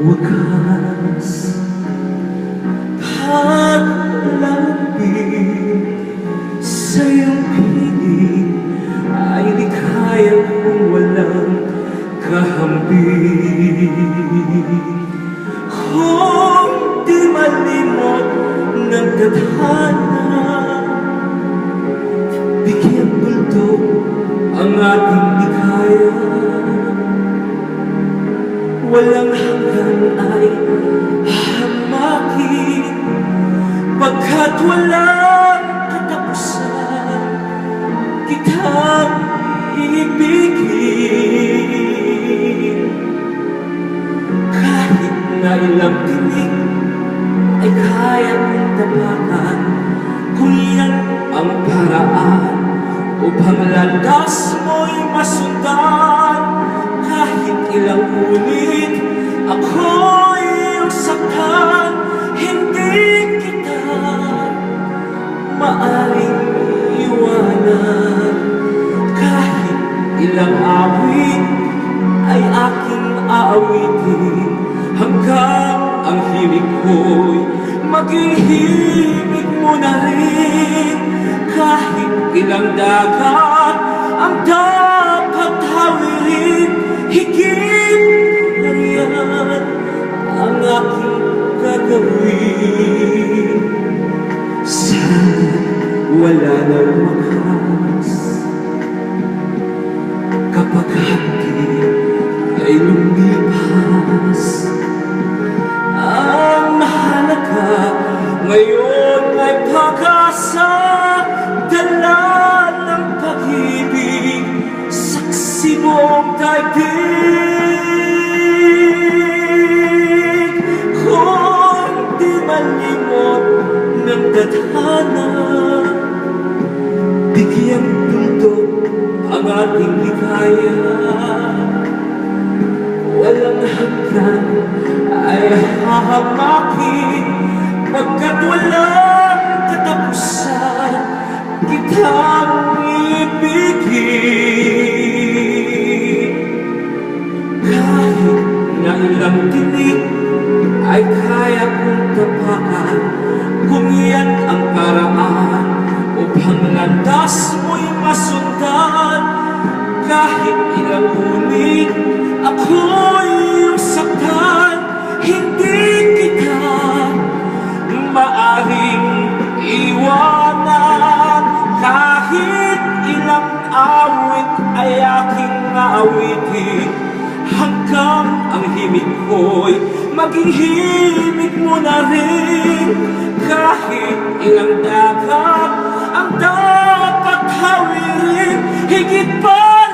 wakas paglalambing sa iyong piling ay di kaya kung walang kahambing. Kung di malimot ng tadhana, bigyan bulto ang ating likaya. Walang hanggan ay hamakin, pagkat walang katapusan kitang ibigin. Kahit na ilang tinig ay kaya kong tapakan, kung yan ang paraan upang landas mo'y masundan. Kahit ilang ulit ako'y saktan, hindi kita maaring iwanan. Kahit ilang awit ay aking aawitin, hanggang ang himig ko'y maging himig mo na rin. Kahit ilang dagat ang dapat hawirin, higit na riyan ang aking gagawin. Sana wala nang wakas kapag hati ay lumipas. Ang mahalaga ngayon ay pag-asa, dala ng pag-ibig, saksi mong daigdig. Kung di malimot ng tadhana, bigyang tuldok ang ating likaya. Walang hanggan ay hahamakin, pagkat walang katapusan kitang ibigin. Kahit na ilang tinig ay kaya kong tapakan, kung yan ang paraan upang landas mo'y masundan. Kahit ilang ulit ako'y saktan, hindi kita maaring iwanan. Kahit ilang awit ay aking aawitin, hanggang ang himig ko'y maging himig mo na rin. Kahit ilang dagat ang dapat hawirin, higit pa